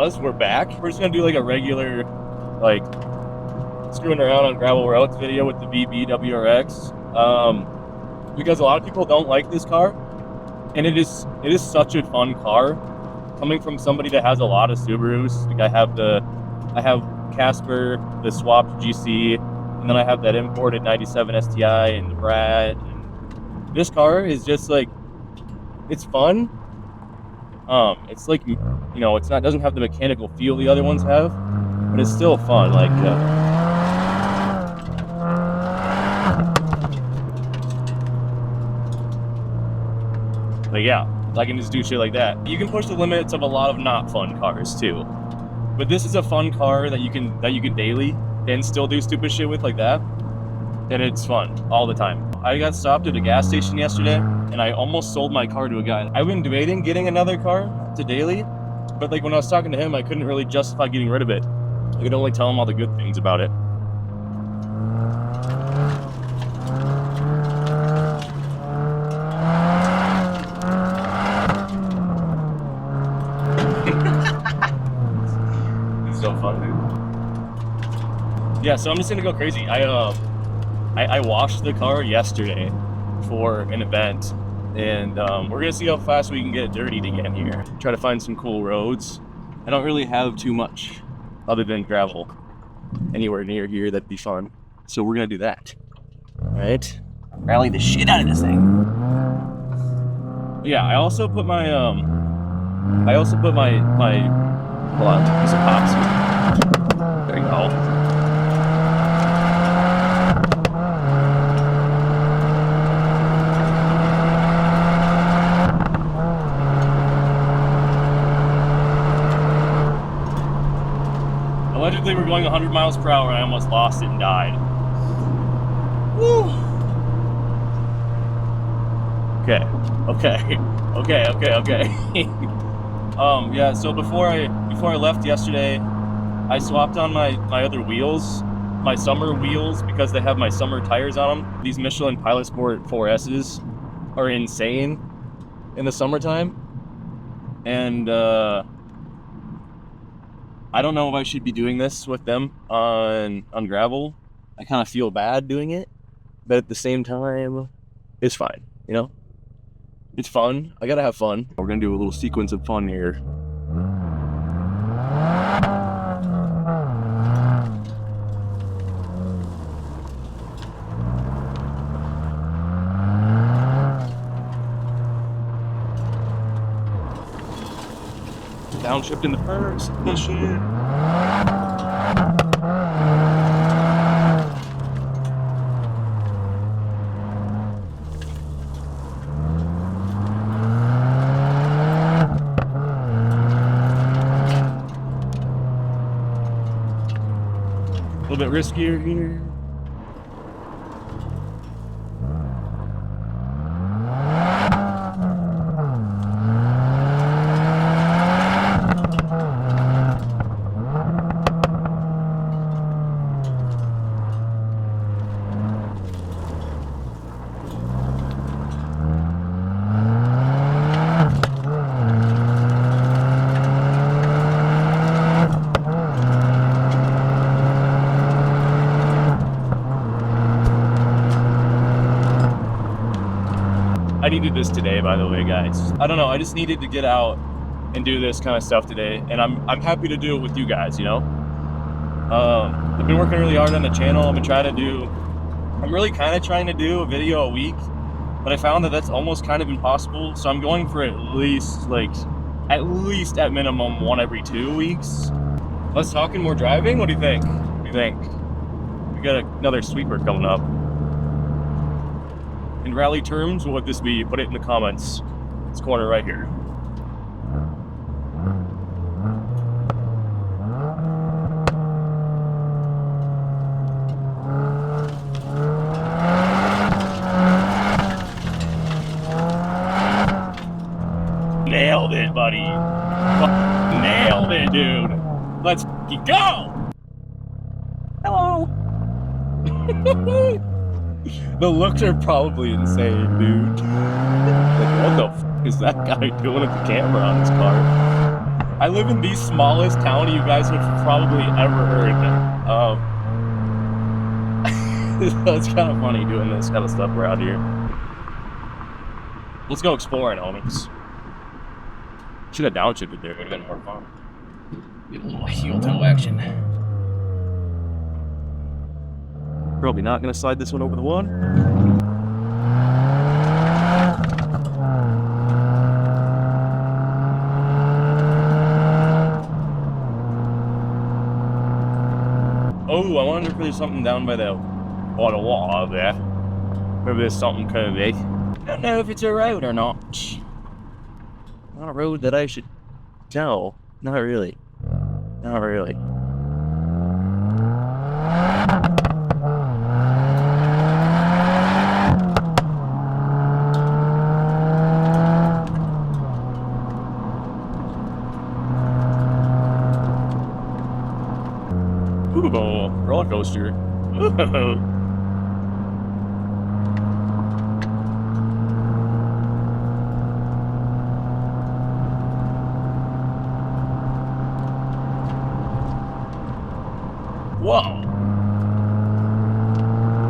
does, we're back. We're just gonna do like a regular, like, screwing around on gravel roads video with the VB WRX. Because a lot of people don't like this car, and it is such a fun car. Coming from somebody that has a lot of Subarus, like I have Casper, the swapped GC, and then I have that imported 97 STI and the Brad. And this car is just like, it's fun. It's like, you know, it doesn't have the mechanical feel the other ones have, but it's still fun. Like, yeah, I can just do shit like that. You can push the limits of a lot of not fun cars too, but this is a fun car that you can daily and still do stupid shit with like that, and it's fun all the time. I got stopped at a gas station yesterday, and I almost sold my car to a guy. I've been debating getting another car to daily, but like when I was talking to him, I couldn't really justify getting rid of it. I could only tell him all the good things about it. It's so fun, dude. Yeah, so I'm just gonna go crazy. I washed the car yesterday for an event, and we're gonna see how fast we can get it dirtied again here. Try to find some cool roads. I don't really have too much other than gravel anywhere near here that'd be fun, so we're gonna do that. All right, rally the shit out of this thing. Yeah, I also put my hold on, piece of pops. There you go. Allegedly, we're going 100 miles per hour, and I almost lost it and died. Woo! Okay. Yeah, so before I left yesterday, I swapped on my other wheels, my summer wheels, because they have my summer tires on them. These Michelin Pilot Sport 4S's are insane in the summertime, and I don't know if I should be doing this with them on gravel. I kind of feel bad doing it, but at the same time, it's fine, you know? It's fun. I gotta have fun. We're gonna do a little sequence of fun here. Downshift in the first. This shit. A little bit riskier here. I needed this today, by the way, guys. I don't know, I just needed to get out and do this kind of stuff today, and I'm happy to do it with you guys, you know? I've been working really hard on the channel. I'm really kind of trying to do a video a week, but I found that that's almost kind of impossible, so I'm going for at least at minimum one every 2 weeks. Less talking, more driving? What do you think? We got another sweeper coming up. In rally terms, what would this be? Put it in the comments. This corner right here. Nailed it, buddy. Nailed it, dude. Let's go. Hello. The looks are probably insane, dude. Like, what the f is that guy doing with the camera on his car? I live in the smallest town you guys have probably ever heard. It's kind of funny doing this kind of stuff around here. Let's go exploring, homies. Should have downshifted there. It would have been more fun. Get a little heel toe action. Probably not gonna slide this one over the one. Oh, I wonder if there's something down by the water there. Maybe there's something curvy. I don't know if it's a road or not. Not a road that I should know. Not really. Not really. Ooh, roller coaster. Ooh. Whoa.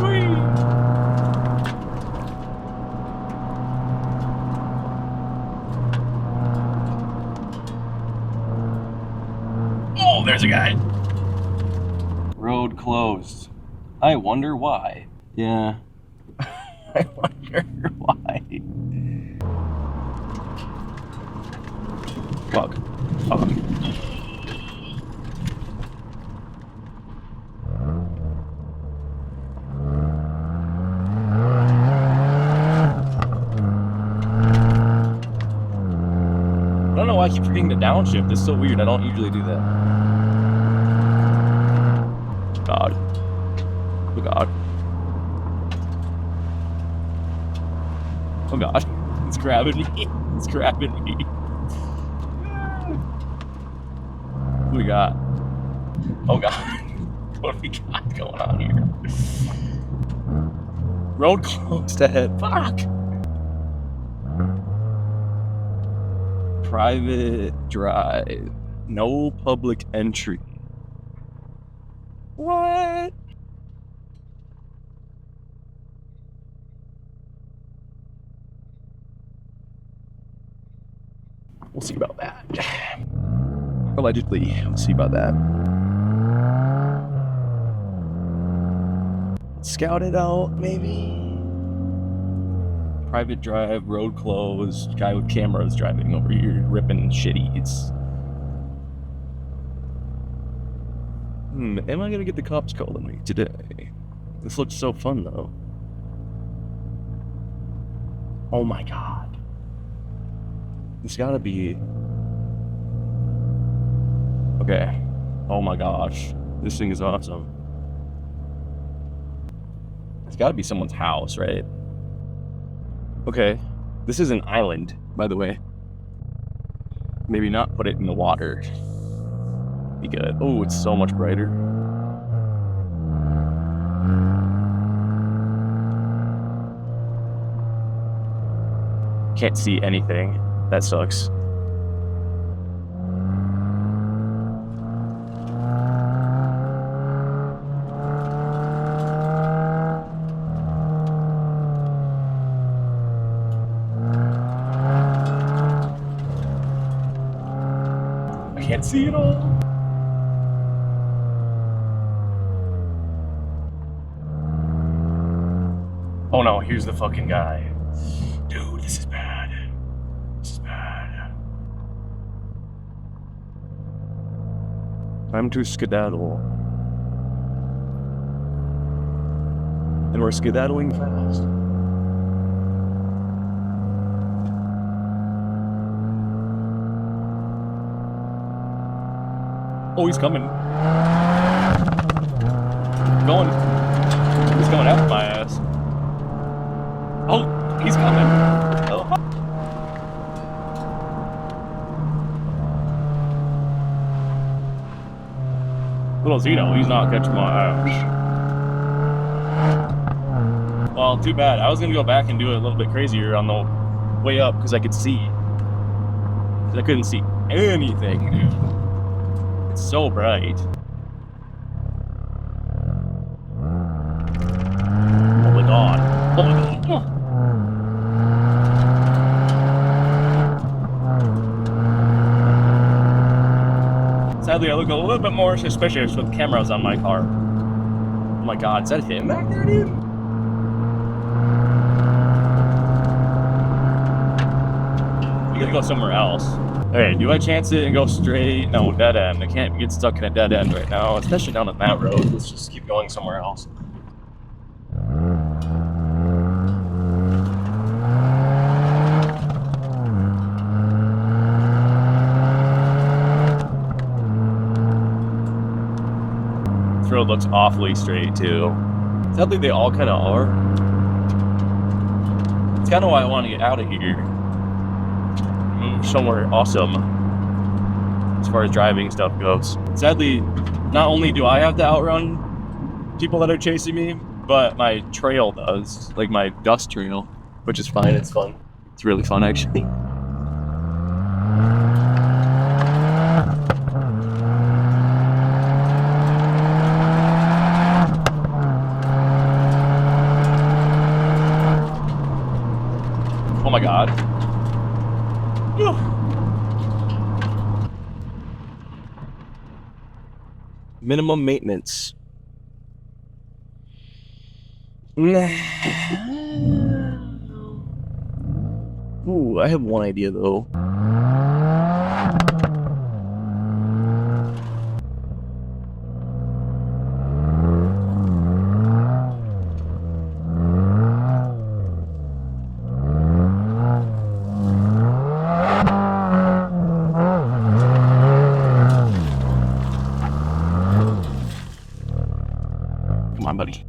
Whee. Oh, there's a guy. Road closed. I wonder why. Yeah. I wonder why. Fuck. Fuck. I don't know why I keep forgetting to downshift. It's so weird. I don't usually do that. God. Oh God. Oh God. It's grabbing me. It's grabbing me. What do we got? Oh God. What do we got going on here? Road closed ahead. Fuck. Private drive. No public entry. What? We'll see about that. Allegedly, we'll see about that. Scout it out, maybe. Private drive, road closed, guy with cameras driving over here, ripping shitties. Am I gonna get the cops calling me today? This looks so fun though. Oh my God. It's gotta be... Okay. Oh my gosh. This thing is awesome. It's gotta be someone's house, right? Okay. This is an island, by the way. Maybe not put it in the water. Be good. Oh, it's so much brighter. Can't see anything. That sucks. I can't see it all. Oh no, here's the fucking guy. Dude, this is bad. This is bad. Time to skedaddle. And we're skedaddling fast. Oh, he's coming. He's going after my ass. Oh, he's coming. Oh. Little does he know, he's not catching my ass. Well, too bad. I was gonna go back and do it a little bit crazier on the way up because I could see. Because I couldn't see anything, dude. It's so bright. Oh my god. Oh my god. Sadly, I look a little bit more suspicious with cameras on my car. Oh my god, is that him back there, dude? We gotta go somewhere else. Hey, do I chance it and go straight? No, dead end. I can't get stuck in a dead end right now, especially down that road. Let's just keep going somewhere else. This road looks awfully straight too. Sadly, they all kind of are. It's kind of why I want to get out of here. Move somewhere awesome as far as driving stuff goes. Sadly, not only do I have to outrun people that are chasing me, but my trail does, like my dust trail, which is fine. It's fun. It's really fun, actually. Oh my god. Whew. Minimum maintenance. Ooh, I have one idea though. Come on, buddy.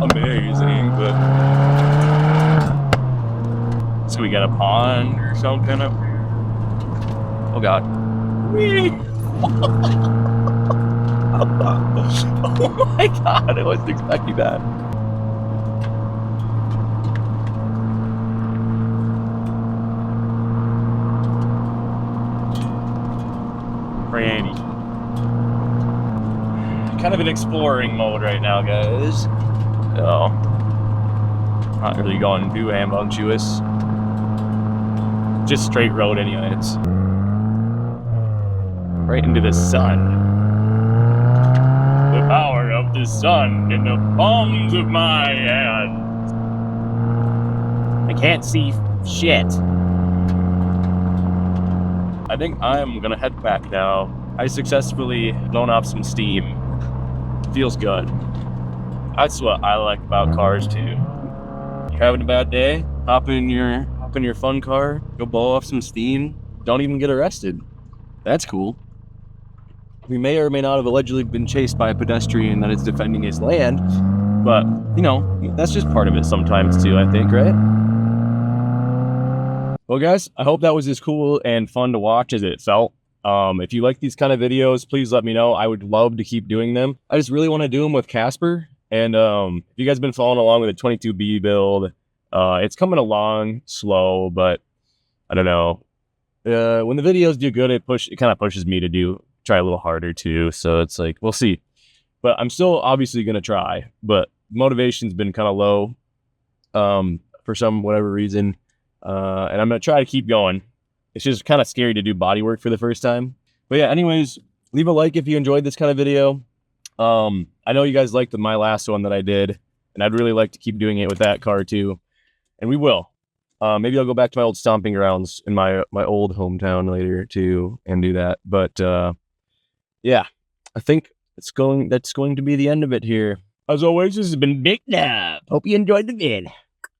Amazing, but so we got a pond or something up here. Oh god. Oh my god, I wasn't expecting that. Pretty. Kind of in exploring mode right now, guys. So, not really going too rambunctious. Just straight road anyways. Right into the sun. The power of the sun in the palms of my hands. I can't see shit. I think I'm gonna head back now. I successfully blown off some steam. Feels good. That's what I like about cars too. You're having a bad day? Hop in your fun car, go blow off some steam. Don't even get arrested. That's cool. We may or may not have allegedly been chased by a pedestrian that is defending his land, but, you know, that's just part of it sometimes too, I think, right? Well, guys, I hope that was as cool and fun to watch as it felt. If you like these kind of videos, please let me know. I would love to keep doing them. I just really want to do them with Casper. And if you guys have been following along with the 22B build, it's coming along slow, but I don't know. When the videos do good, it kind of pushes me to try a little harder too. So it's like, we'll see. But I'm still obviously going to try, but motivation's been kind of low for whatever reason. And I'm going to try to keep going. It's just kind of scary to do body work for the first time. But yeah, anyways, leave a like if you enjoyed this kind of video. I know you guys liked my last one that I did, and I'd really like to keep doing it with that car too. And we will. Maybe I'll go back to my old stomping grounds in my old hometown later too and do that. But yeah, I think that's going to be the end of it here. As always, this has been BickdUp. Hope you enjoyed the vid.